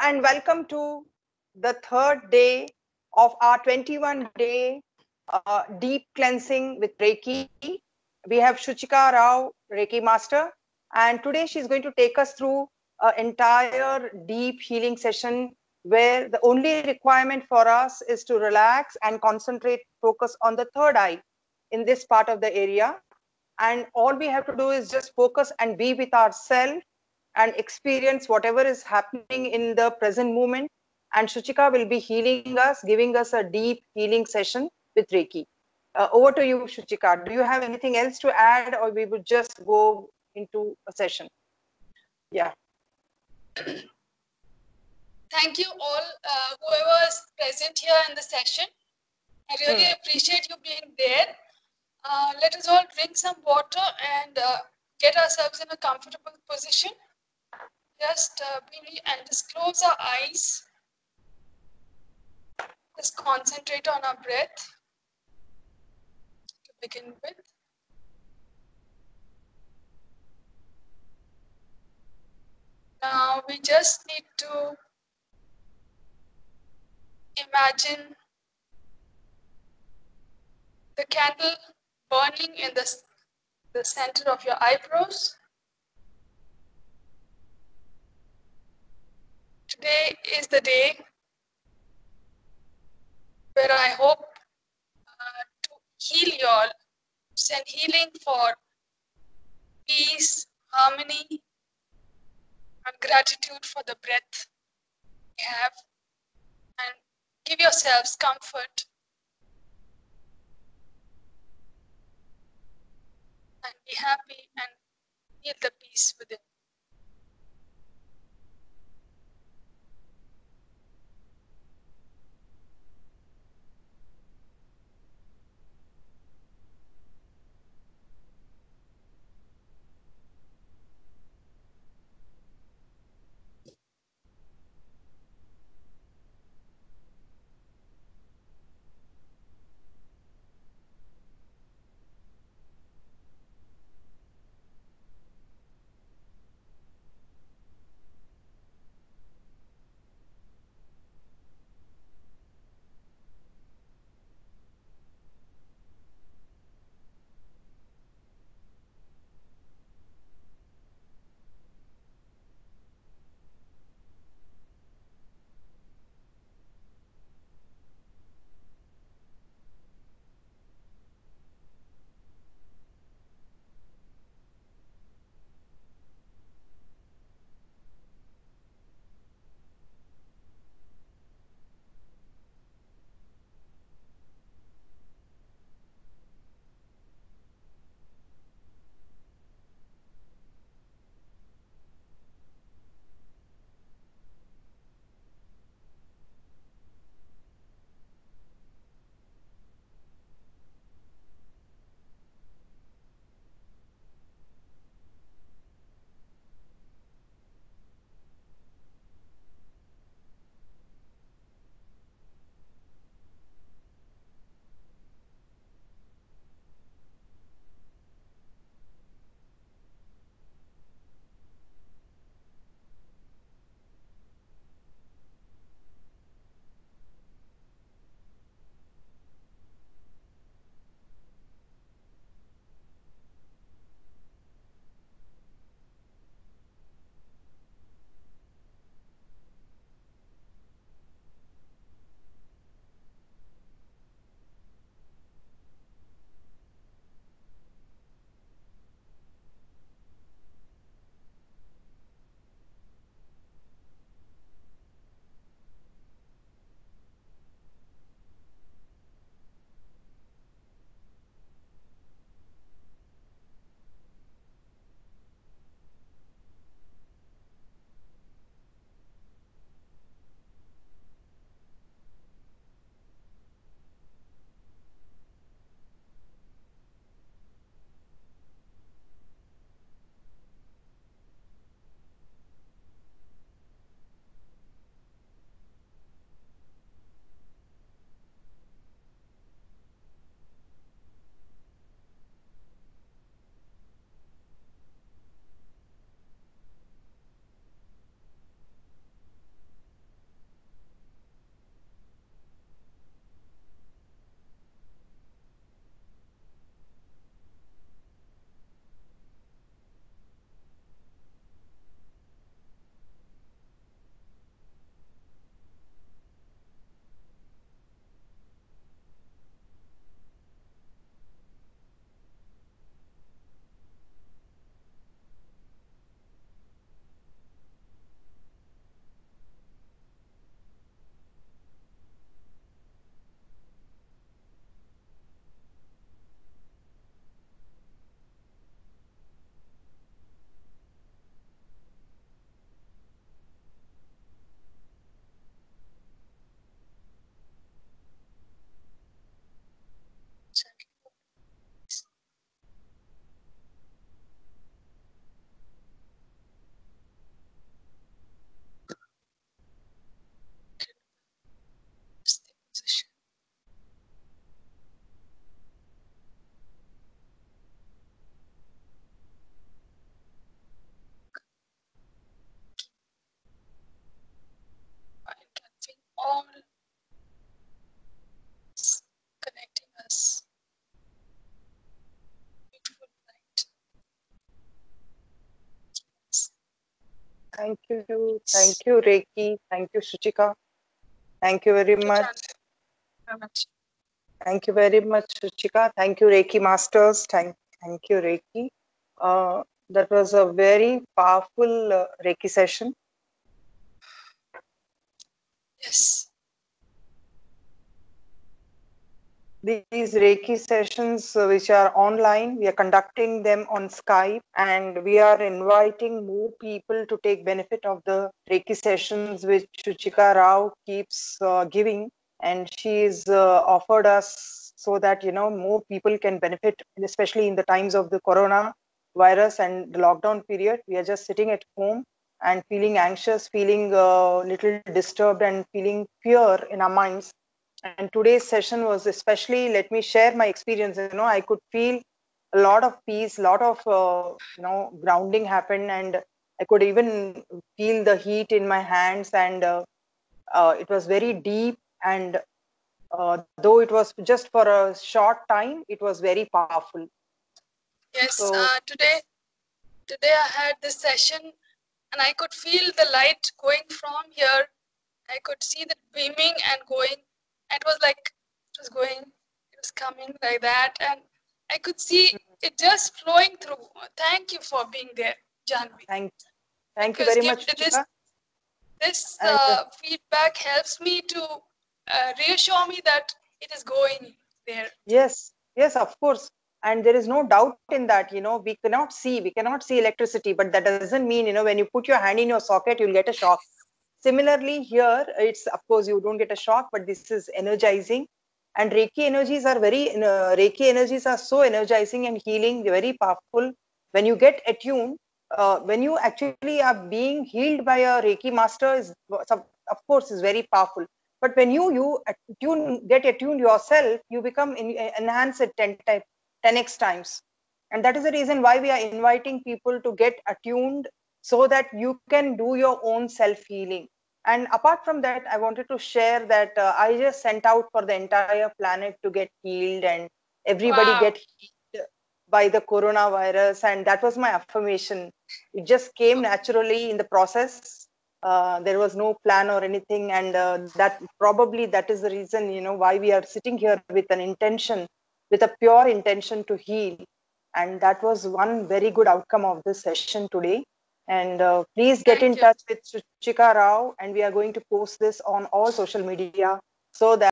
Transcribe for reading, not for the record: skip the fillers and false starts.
and welcome to the third day of our 21-day deep cleansing with Reiki. We have Shuchika Rao, Reiki Master, and today she's going to take us through an entire deep healing session where the only requirement for us is to relax and concentrate, focus on the third eye in this part of the area. And all we have to do is just focus and be with ourselves and experience whatever is happening in the present moment. And Shuchika will be healing us, giving us a deep healing session with Reiki. Over to you, Shuchika. Do you have anything else to add, or we would just go into a session? Yeah. Thank you all, whoever is present here in the session. I really appreciate you being there. Let us all drink some water and get ourselves in a comfortable position. Just and just close our eyes. Just concentrate on our breath to begin with. Now we just need to imagine the candle burning in the center of your eyebrows. Today is the day where I hope to heal you all, send healing for peace, harmony, and gratitude for the breath you have, and give yourselves comfort and be happy and feel the peace within. Thank you. Thank you, Reiki. Thank you, Shuchika. Thank you very much. Very much. Thank you very much, Shuchika. Thank you, Reiki Masters. Thank you, Reiki. That was a very powerful Reiki session. Yes. These Reiki sessions, which are online, we are conducting them on Skype, and we are inviting more people to take benefit of the Reiki sessions which Shuchika Rao keeps giving, and she is offered us so that more people can benefit, especially in the times of the corona virus and the lockdown period. We are just sitting at home and feeling anxious, feeling little disturbed, and feeling fear in our minds. And today's session was especially, let me share my experience. I could feel a lot of peace, a lot of grounding happened, and I could even feel the heat in my hands, and it was very deep. And though it was just for a short time, it was very powerful. Yes. So today I had this session, and I could feel the light going from here. I could see the beaming and going. It was like it was going, it was coming like that, and I could see it just flowing through. Thank you for being there, Janvi. Thank you very much, Chika. This feedback helps me to reassure me that it is going there. Yes, of course. And there is no doubt in that. We cannot see electricity, but that doesn't mean, when you put your hand in your socket, you'll get a shock. Similarly, here, it's, of course, you don't get a shock, but this is energizing. And Reiki energies are so energizing and healing, very powerful. When you get attuned, when you actually are being healed by a Reiki master, of course, is very powerful. But when you get attuned yourself, you become enhanced at 10x times. And that is the reason why we are inviting people to get attuned, so that you can do your own self-healing. And apart from that, I wanted to share that I just sent out for the entire planet to get healed, and everybody get healed by the coronavirus. And that was my affirmation. It just came naturally in the process. There was no plan or anything. And that is the reason, why we are sitting here with an intention, with a pure intention to heal. And that was one very good outcome of this session today. And please get in touch with Shuchika Rao, and we are going to post this on all social media so that